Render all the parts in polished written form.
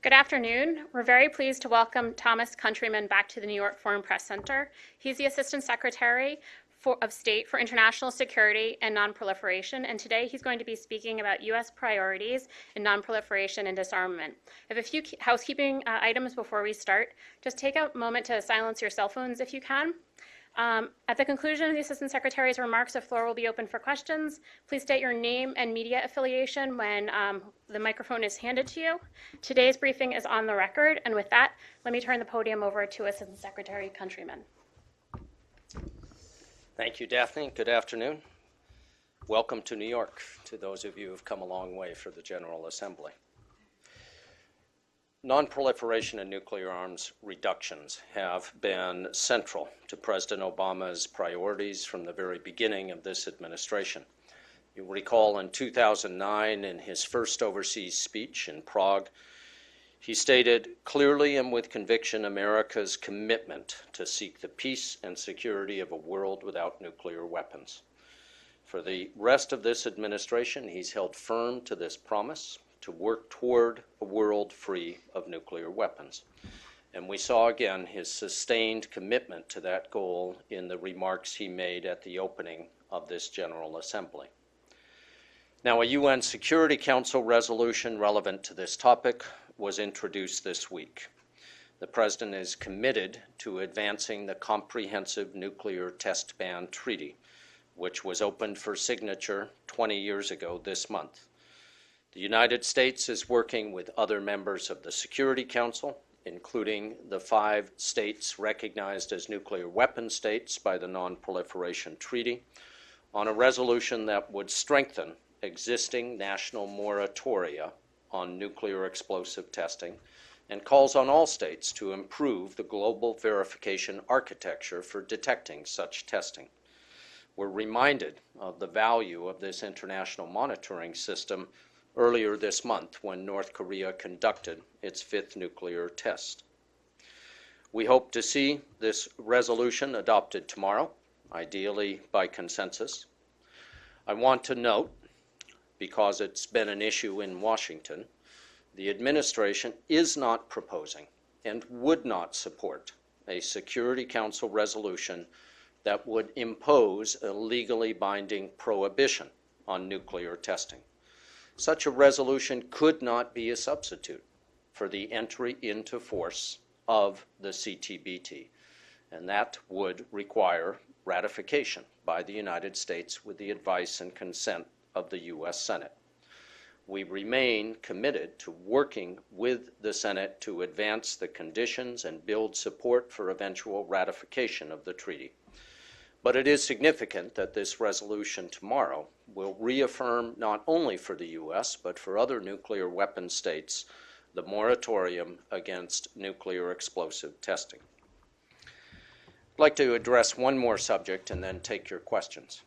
Good afternoon. We're very pleased to welcome Thomas Countryman back to the New York Foreign Press Center. He's the Assistant Secretary of State for International Security and Nonproliferation, and today he's going to be speaking about U.S. priorities in nonproliferation and disarmament. I have a few housekeeping items before we start. Just take a moment to silence your cell phones if you can. At the conclusion of the Assistant Secretary's remarks, the floor will be open for questions. Please state your name and media affiliation when the microphone is handed to you. Today's briefing is on the record, and with that, let me turn the podium over to Assistant Secretary Countryman. Thank you, Daphne. Good afternoon. Welcome to New York, to those of you who have come a long way for the General Assembly. Nonproliferation and nuclear arms reductions have been central to President Obama's priorities from the very beginning of this administration. You'll recall in 2009, in his first overseas speech in Prague, he stated clearly and with conviction America's commitment to seek the peace and security of a world without nuclear weapons. For the rest of this administration, he's held firm to this promise to work toward a world free of nuclear weapons. And we saw again his sustained commitment to that goal in the remarks he made at the opening of this General Assembly. Now, a UN Security Council resolution relevant to this topic was introduced this week. The President is committed to advancing the Comprehensive Nuclear Test Ban Treaty, which was opened for signature 20 years ago this month. The United States is working with other members of the Security Council, including the 5 states recognized as nuclear weapon states by the Non-Proliferation Treaty, on a resolution that would strengthen existing national moratoria on nuclear explosive testing and calls on all states to improve the global verification architecture for detecting such testing. We're reminded of the value of this international monitoring system earlier this month when North Korea conducted its 5th nuclear test. We hope to see this resolution adopted tomorrow, ideally by consensus. I want to note, because it's been an issue in Washington, the administration is not proposing and would not support a Security Council resolution that would impose a legally binding prohibition on nuclear testing. Such a resolution could not be a substitute for the entry into force of the CTBT, and that would require ratification by the United States with the advice and consent of the U.S. Senate. We remain committed to working with the Senate to advance the conditions and build support for eventual ratification of the treaty. But it is significant that this resolution tomorrow will reaffirm not only for the U.S., but for other nuclear weapon states, the moratorium against nuclear explosive testing. I'd like to address one more subject and then take your questions.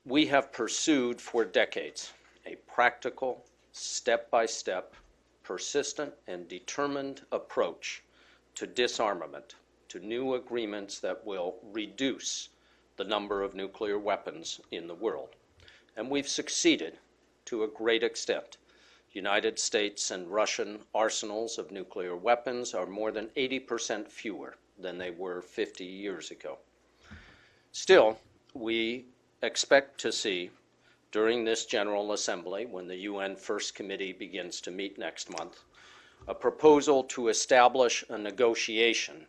We have pursued for decades a practical, step-by-step, persistent, and determined approach to disarmament, to new agreements that will reduce the number of nuclear weapons in the world. And we've succeeded to a great extent. United States and Russian arsenals of nuclear weapons are more than 80% fewer than they were 50 years ago. Still, we expect to see during this General Assembly, when the UN First Committee begins to meet next month, a proposal to establish a negotiation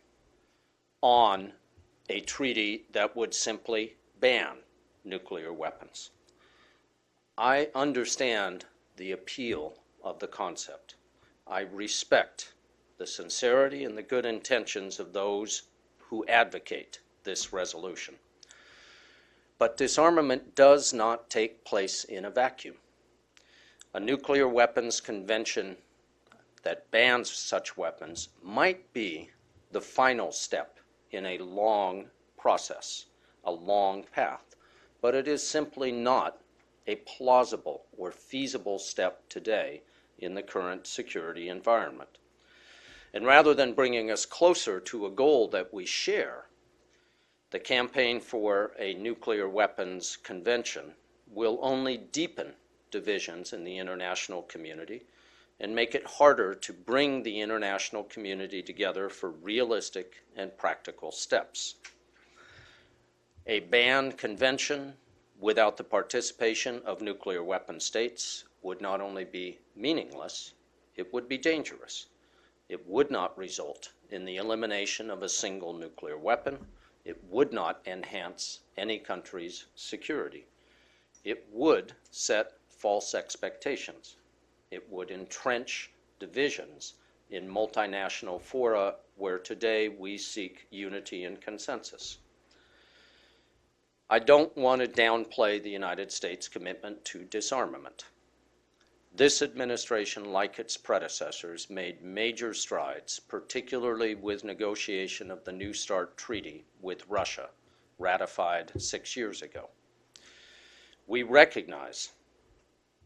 on a treaty that would simply ban nuclear weapons. I understand the appeal of the concept. I respect the sincerity and the good intentions of those who advocate this resolution. But disarmament does not take place in a vacuum. A nuclear weapons convention that bans such weapons might be the final step in a long process, a long path, but it is simply not a plausible or feasible step today in the current security environment. And rather than bringing us closer to a goal that we share, the campaign for a nuclear weapons convention will only deepen divisions in the international community and make it harder to bring the international community together for realistic and practical steps. A banned convention without the participation of nuclear weapon states would not only be meaningless, it would be dangerous. It would not result in the elimination of a single nuclear weapon. It would not enhance any country's security. It would set false expectations. It would entrench divisions in multinational fora where today we seek unity and consensus. I don't want to downplay the United States' commitment to disarmament. This administration, like its predecessors, made major strides, particularly with negotiation of the New START treaty with Russia, ratified 6 years ago. We recognize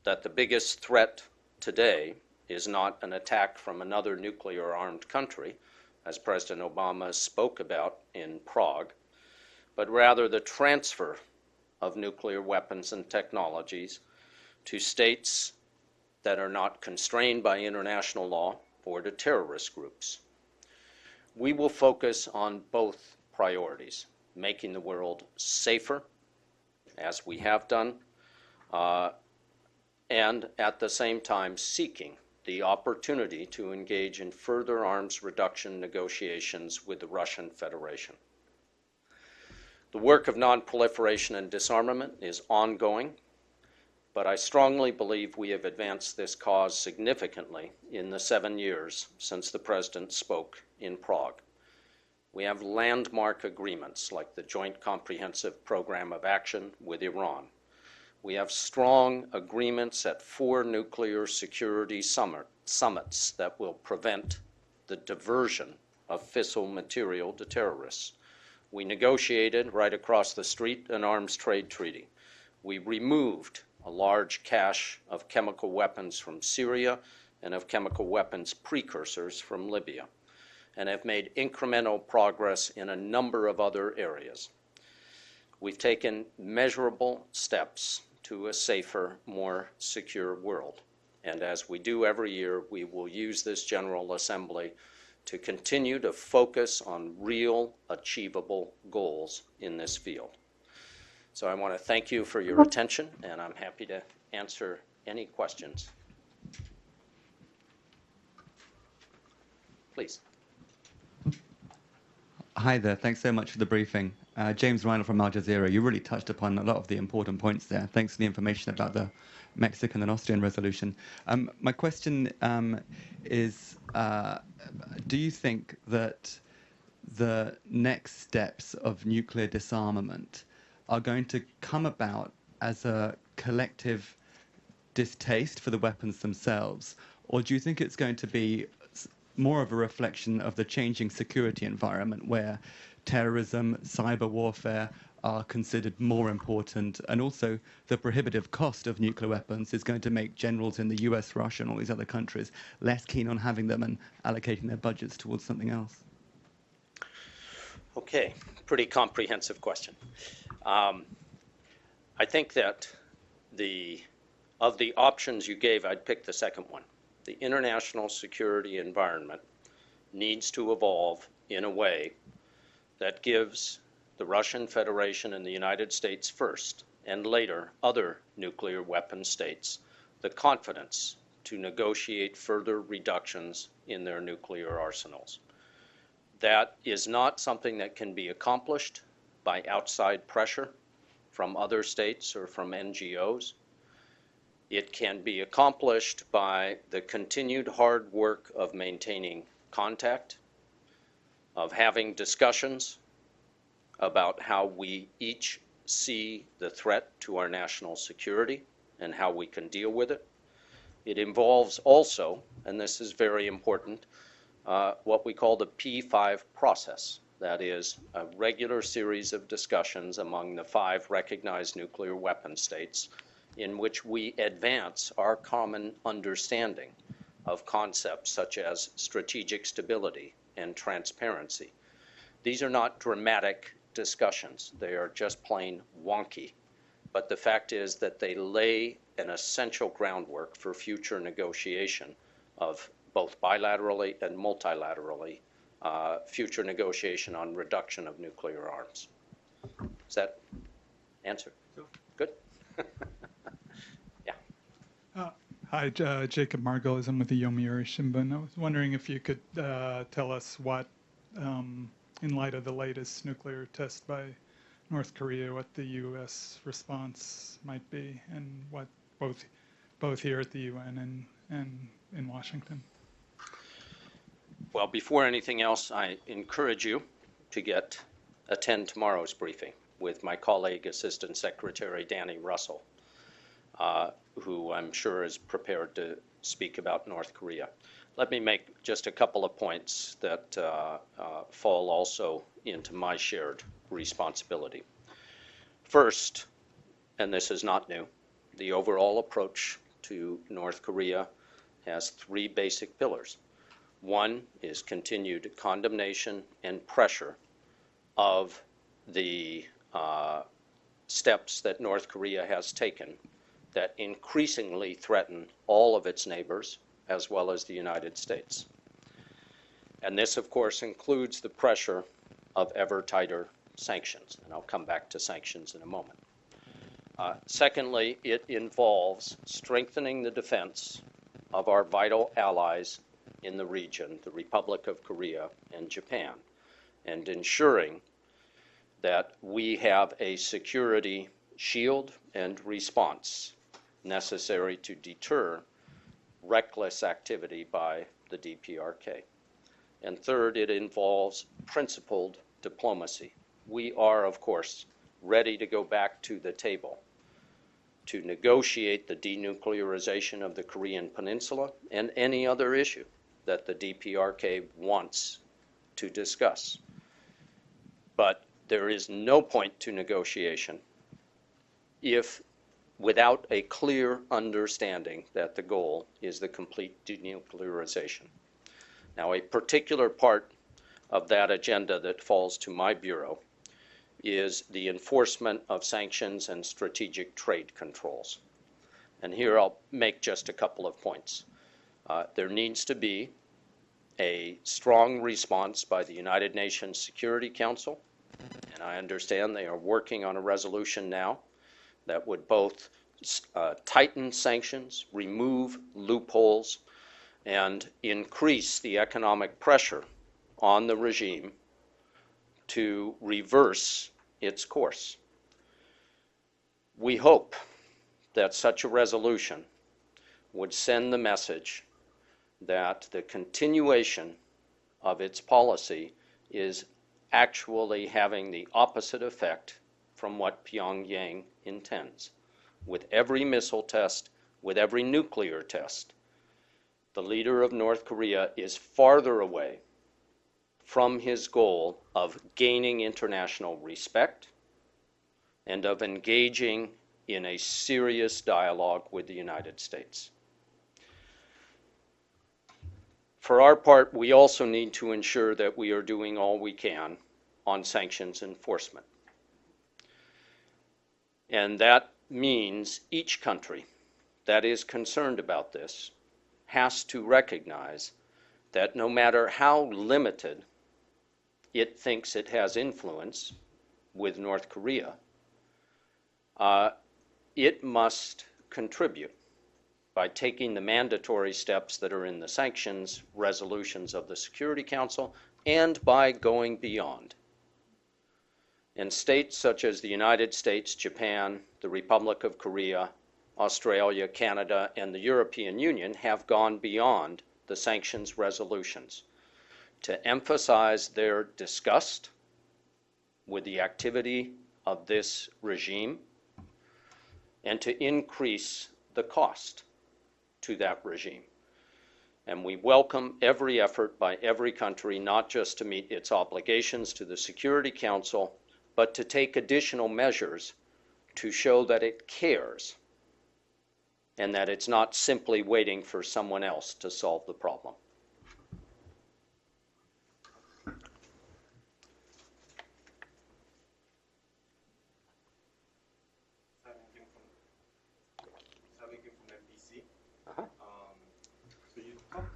that the biggest threat today is not an attack from another nuclear-armed country, as President Obama spoke about in Prague, but rather the transfer of nuclear weapons and technologies to states that are not constrained by international law or to terrorist groups. We will focus on both priorities, making the world safer, as we have done, and at the same time seeking the opportunity to engage in further arms reduction negotiations with the Russian Federation. The work of non-proliferation and disarmament is ongoing, but I strongly believe we have advanced this cause significantly in the 7 years since the President spoke in Prague. We have landmark agreements like the Joint Comprehensive Program of Action with Iran. We have strong agreements at 4 nuclear security summits that will prevent the diversion of fissile material to terrorists. We negotiated right across the street an arms trade treaty. We removed a large cache of chemical weapons from Syria and of chemical weapons precursors from Libya, and have made incremental progress in a number of other areas. We've taken measurable steps to a safer, more secure world. And as we do every year, we will use this General Assembly to continue to focus on real, achievable goals in this field. So I want to thank you for your attention, and I'm happy to answer any questions. Please. Hi there. Thanks so much for the briefing. James Reinl from Al Jazeera. You really touched upon a lot of the important points there. Thanks for the information about the Mexican and Austrian resolution. My question is, do you think that the next steps of nuclear disarmament are going to come about as a collective distaste for the weapons themselves, or do you think it's going to be more of a reflection of the changing security environment where terrorism, cyber warfare are considered more important, and also the prohibitive cost of nuclear weapons is going to make generals in the US, Russia, and all these other countries less keen on having them and allocating their budgets towards something else? Okay, pretty comprehensive question. I think that of the options you gave, I'd pick the second one. The international security environment needs to evolve in a way that gives the Russian Federation and the United States first, and later other nuclear weapon states, the confidence to negotiate further reductions in their nuclear arsenals. That is not something that can be accomplished by outside pressure from other states or from NGOs. It can be accomplished by the continued hard work of maintaining contact, of having discussions about how we each see the threat to our national security and how we can deal with it. It involves also, and this is very important, what we call the P5 process. That is a regular series of discussions among the 5 recognized nuclear weapon states in which we advance our common understanding of concepts such as strategic stability and transparency. These are not dramatic discussions. They are just plain wonky. But the fact is that they lay an essential groundwork for future negotiation of both bilaterally and multilaterally future negotiation on reduction of nuclear arms. Does that answer? Sure. Good? Yeah. Hi, Jacob Margolis. I'm with the Yomiuri Shimbun. I was wondering if you could tell us what, in light of the latest nuclear test by North Korea, what the U.S. response might be, and what both here at the UN and in Washington. Well, before anything else, I encourage you to attend tomorrow's briefing with my colleague, Assistant Secretary Danny Russell, who I'm sure is prepared to speak about North Korea. Let me make just a couple of points that fall also into my shared responsibility. First, and this is not new, the overall approach to North Korea has three basic pillars. One is continued condemnation and pressure of the steps that North Korea has taken that increasingly threaten all of its neighbors, as well as the United States. And this, of course, includes the pressure of ever tighter sanctions, and I'll come back to sanctions in a moment. Secondly, it involves strengthening the defense of our vital allies in the region, the Republic of Korea and Japan, and ensuring that we have a security shield and response necessary to deter reckless activity by the DPRK. And third, it involves principled diplomacy. We are, of course, ready to go back to the table to negotiate the denuclearization of the Korean Peninsula and any other issue that the DPRK wants to discuss. But there is no point to negotiation if without a clear understanding that the goal is the complete denuclearization. Now, a particular part of that agenda that falls to my bureau is the enforcement of sanctions and strategic trade controls. And here I'll make just a couple of points. There needs to be a strong response by the United Nations Security Council, and I understand they are working on a resolution now that would both tighten sanctions, remove loopholes, and increase the economic pressure on the regime to reverse its course. We hope that such a resolution would send the message that the continuation of its policy is actually having the opposite effect from what Pyongyang intends. With every missile test, with every nuclear test, the leader of North Korea is farther away from his goal of gaining international respect and of engaging in a serious dialogue with the United States. For our part, we also need to ensure that we are doing all we can on sanctions enforcement. And that means each country that is concerned about this has to recognize that no matter how limited it thinks it has influence with North Korea, it must contribute by taking the mandatory steps that are in the sanctions resolutions of the Security Council and by going beyond. And states such as the United States, Japan, the Republic of Korea, Australia, Canada, and the European Union have gone beyond the sanctions resolutions to emphasize their disgust with the activity of this regime and to increase the cost to that regime. And we welcome every effort by every country not just to meet its obligations to the Security Council, but to take additional measures to show that it cares and that it's not simply waiting for someone else to solve the problem. From NBC. So you talked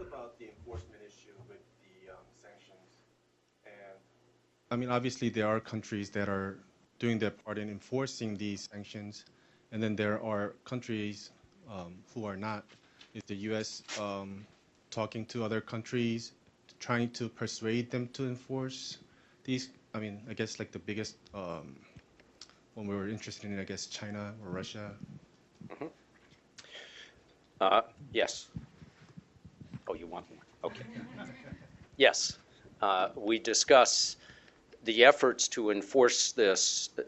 I mean, obviously there are countries that are doing their part in enforcing these sanctions, and then there are countries who are not. Is the U.S. Talking to other countries, trying to persuade them to enforce these? I mean, I guess like the biggest one we were interested in, I guess, China or Russia. Yes. Oh, you want more? Okay. Yes. We discuss the efforts to enforce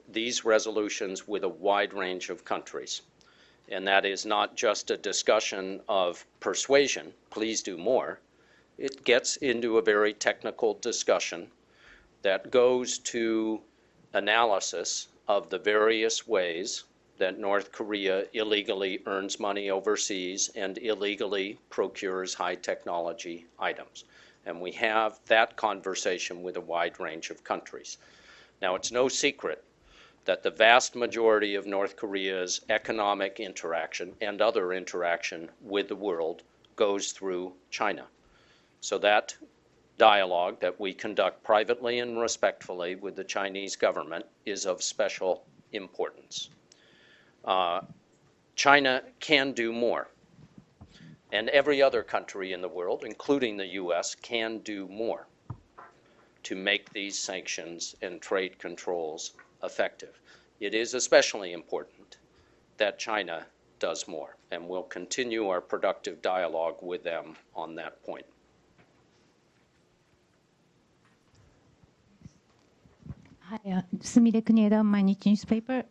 these resolutions with a wide range of countries. And that is not just a discussion of persuasion, please do more. It gets into a very technical discussion that goes to analysis of the various ways that North Korea illegally earns money overseas and illegally procures high technology items. And we have that conversation with a wide range of countries. Now, it's no secret that the vast majority of North Korea's economic interaction and other interaction with the world goes through China. So that dialogue that we conduct privately and respectfully with the Chinese government is of special importance. China can do more. And every other country in the world, including the U.S., can do more to make these sanctions and trade controls effective. It is especially important that China does more, and we'll continue our productive dialogue with them on that point. Hi, Sumire Kunieda, Mainichi newspaper.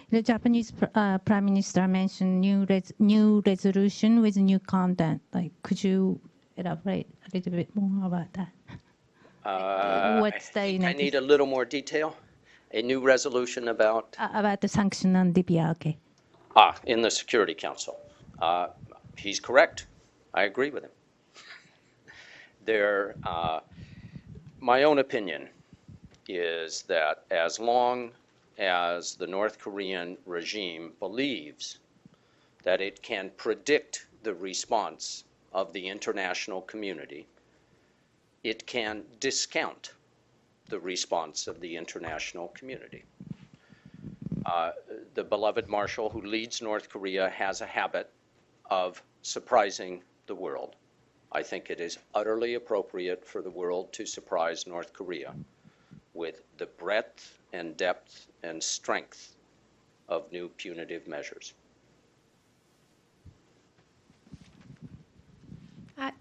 The Japanese Prime Minister mentioned new resolution with new content. Like, could you elaborate a little bit more about that? What's the I need a little more detail. A new resolution about? About the sanction on Libya, okay. In the Security Council. He's correct. I agree with him. My own opinion is that as long as the North Korean regime believes that it can predict the response of the international community, it can discount the response of the international community. The beloved Marshal who leads North Korea has a habit of surprising the world. I think it is utterly appropriate for the world to surprise North Korea with the breadth and depth and strength of new punitive measures.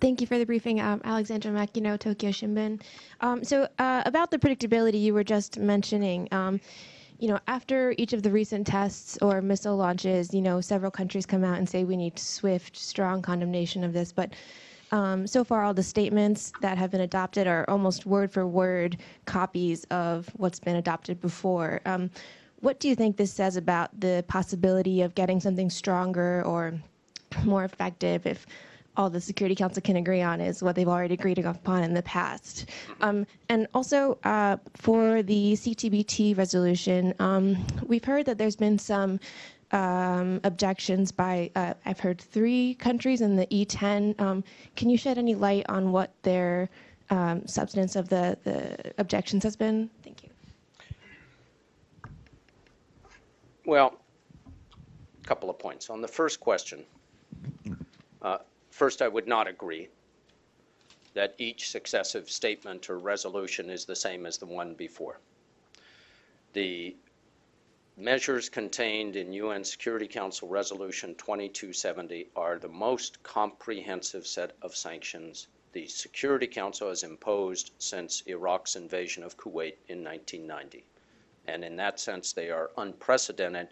Thank you for the briefing, Alexandra Makino, Tokyo Shimbun. About the predictability you were just mentioning, after each of the recent tests or missile launches, several countries come out and say we need swift, strong condemnation of this. But so far, all the statements that have been adopted are almost word for word copies of what's been adopted before. What do you think this says about the possibility of getting something stronger or more effective if all the Security Council can agree on is what they've already agreed upon in the past? And also, for the CTBT resolution, we've heard that there's been some objections by, I've heard 3 countries in the E10. Can you shed any light on what their substance of the objections has been? Thank you. Well, a couple of points. On the first question, first, I would not agree that each successive statement or resolution is the same as the one before. The measures contained in UN Security Council Resolution 2270 are the most comprehensive set of sanctions the Security Council has imposed since Iraq's invasion of Kuwait in 1990. And in that sense, they are unprecedented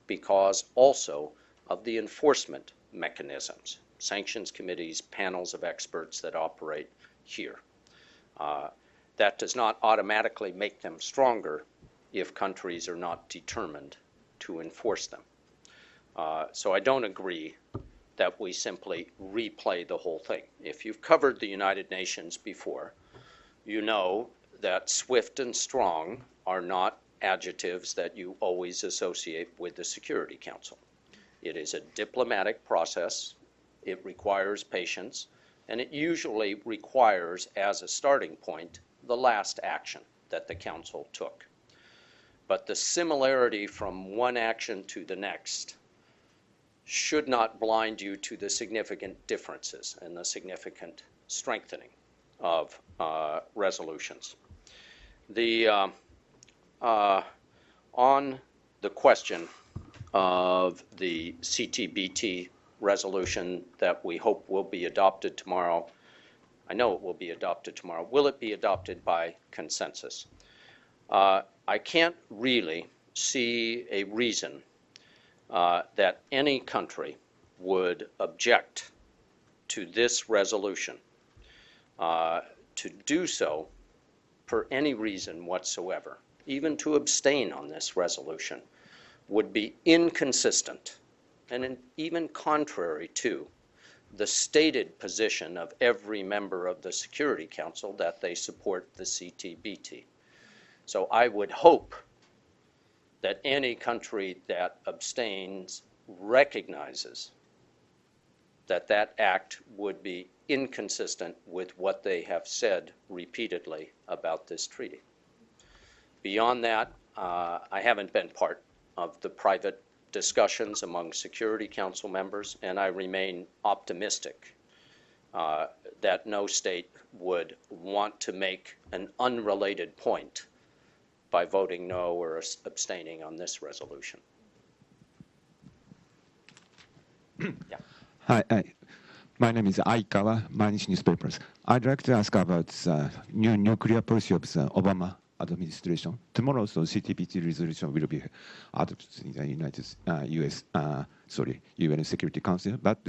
because also of the enforcement mechanisms, sanctions committees, panels of experts that operate here. That does not automatically make them stronger if countries are not determined to enforce them. So I don't agree that we simply replay the whole thing. If you've covered the United Nations before, you know that swift and strong are not adjectives that you always associate with the Security Council. It is a diplomatic process. It requires patience, and it usually requires, as a starting point, the last action. that the Council took. But the similarity from one action to the next should not blind you to the significant differences and the significant strengthening of resolutions. On the question of the CTBT resolution that we hope will be adopted tomorrow, I know it will be adopted tomorrow. Will it be adopted by consensus? I can't really see a reason that any country would object to this resolution. To do so for any reason whatsoever, even to abstain on this resolution, would be inconsistent and even contrary to the stated position of every member of the Security Council that they support the CTBT. So I would hope that any country that abstains recognizes that that act would be inconsistent with what they have said repeatedly about this treaty. Beyond that, I haven't been part of the private discussions among Security Council members, and I remain optimistic that no state would want to make an unrelated point by voting no or abstaining on this resolution. Yeah. Hi, my name is Aikawa, Mainichi Newspapers. I'd like to ask about new nuclear policy of the Obama administration. Tomorrow, so CTBT resolution will be adopted in the UN Security Council. But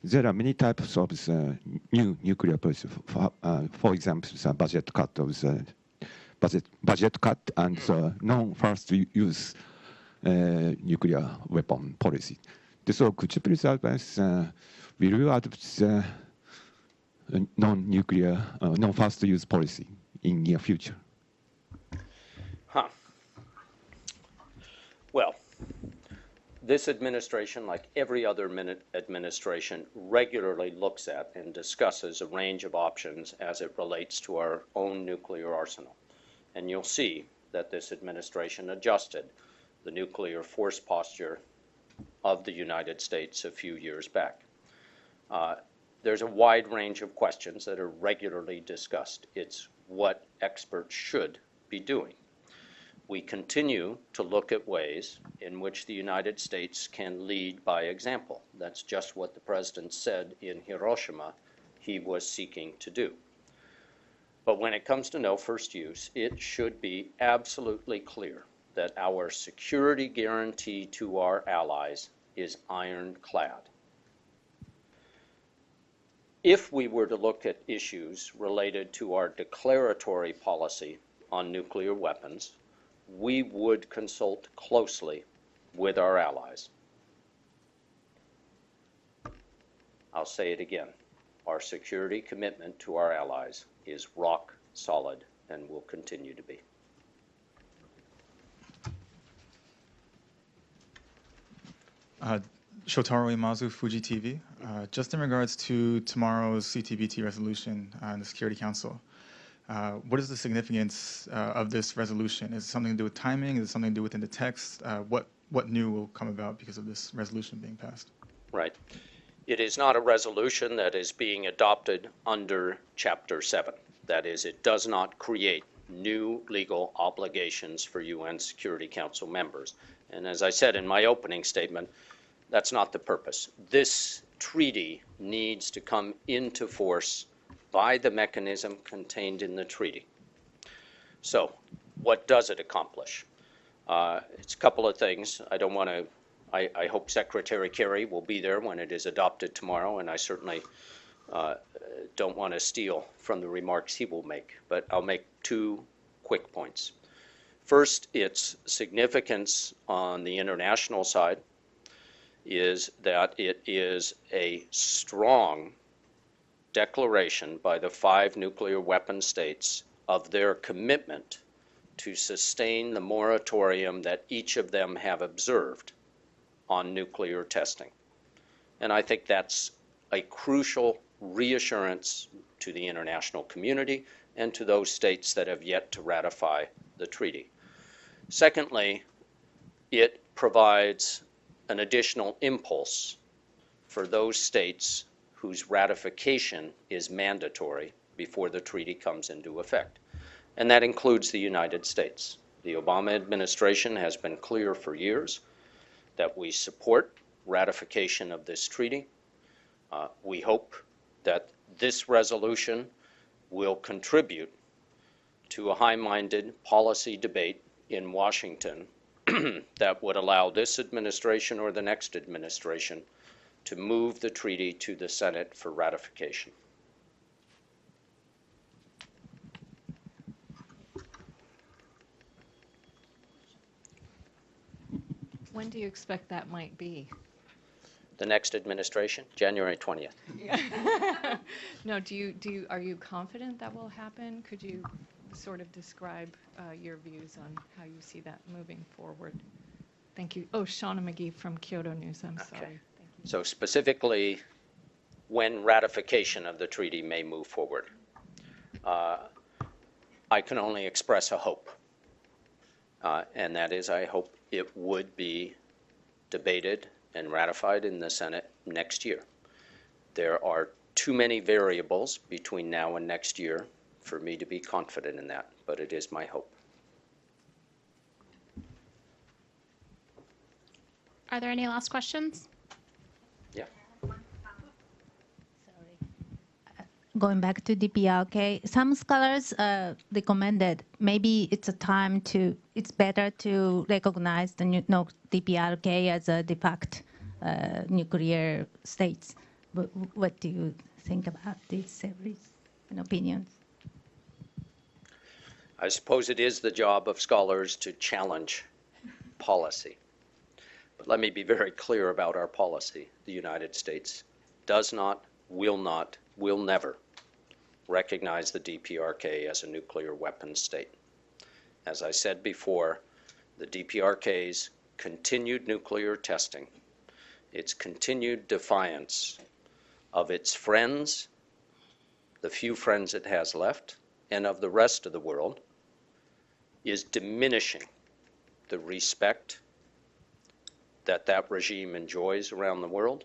there are many types of new nuclear policy. For example, the budget cut of the budget cut and non-first use nuclear weapon policy. So could you please advise, will you adopt the non-nuclear, non-first use policy in near future? Well, this administration, like every other administration, regularly looks at and discusses a range of options as it relates to our own nuclear arsenal. And you'll see that this administration adjusted the nuclear force posture of the United States a few years back. There's a wide range of questions that are regularly discussed. It's what experts should be doing. We continue to look at ways in which the United States can lead by example. That's just what the President said in Hiroshima he was seeking to do. But when it comes to no first use, it should be absolutely clear that our security guarantee to our allies is ironclad. If we were to look at issues related to our declaratory policy on nuclear weapons, we would consult closely with our allies. I'll say it again. Our security commitment to our allies is rock solid and will continue to be. Shotaro Imazu, Fuji TV. Just in regards to tomorrow's CTBT resolution in the Security Council, what is the significance of this resolution? Is it something to do with timing? Is it something to do within the text? What new will come about because of this resolution being passed? Right. It is not a resolution that is being adopted under Chapter 7. That is, it does not create new legal obligations for UN Security Council members. And as I said in my opening statement, that's not the purpose. This treaty needs to come into force by the mechanism contained in the treaty. So, what does it accomplish? It's a couple of things. I hope Secretary Kerry will be there when it is adopted tomorrow, and I certainly don't want to steal from the remarks he will make, but I'll make two quick points. First, its significance on the international side is that it is a strong declaration by the 5 nuclear weapon states of their commitment to sustain the moratorium that each of them have observed on nuclear testing. And I think that's a crucial reassurance to the international community and to those states that have yet to ratify the treaty. Secondly, it provides an additional impulse for those states whose ratification is mandatory before the treaty comes into effect. And that includes the United States. The Obama administration has been clear for years that we support ratification of this treaty. We hope that this resolution will contribute to a high-minded policy debate in Washington that would allow this administration or the next administration to move the treaty to the Senate for ratification. When do you expect that might be? The next administration, January 20th. No, are you confident that will happen? Could you sort of describe your views on how you see that moving forward? Thank you. Oh, Shauna McGee from Kyoto News. I'm sorry. Thank you. So specifically, when ratification of the treaty may move forward, I can only express a hope. And that is, I hope it would be debated and ratified in the Senate next year. There are too many variables between now and next year for me to be confident in that, but it is my hope. Are there any last questions? Yeah. Going back to DPRK, some scholars recommended maybe it's better to recognize the DPRK as a de facto nuclear states. What do you think about these theories and opinions? I suppose it is the job of scholars to challenge policy. But let me be very clear about our policy. The United States does not, will never recognize the DPRK as a nuclear weapons state. As I said before, the DPRK's continued nuclear testing, its continued defiance of its friends, the few friends it has left, and of the rest of the world, is diminishing the respect that that regime enjoys around the world,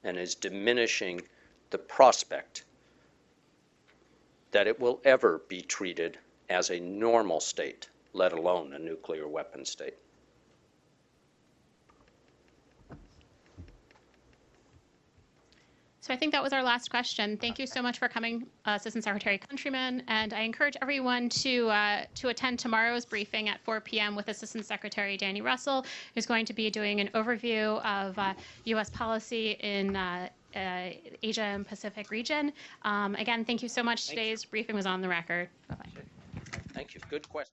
and is diminishing the prospect that it will ever be treated as a normal state, let alone a nuclear weapon state. So I think that was our last question. Thank you so much for coming, Assistant Secretary Countryman, and I encourage everyone to attend tomorrow's briefing at 4 p.m. with Assistant Secretary Danny Russell, who's going to be doing an overview of U.S. policy in Asia and Pacific region. Again, thank you so much. Today's briefing was on the record. Bye-bye. Thank you. Good question.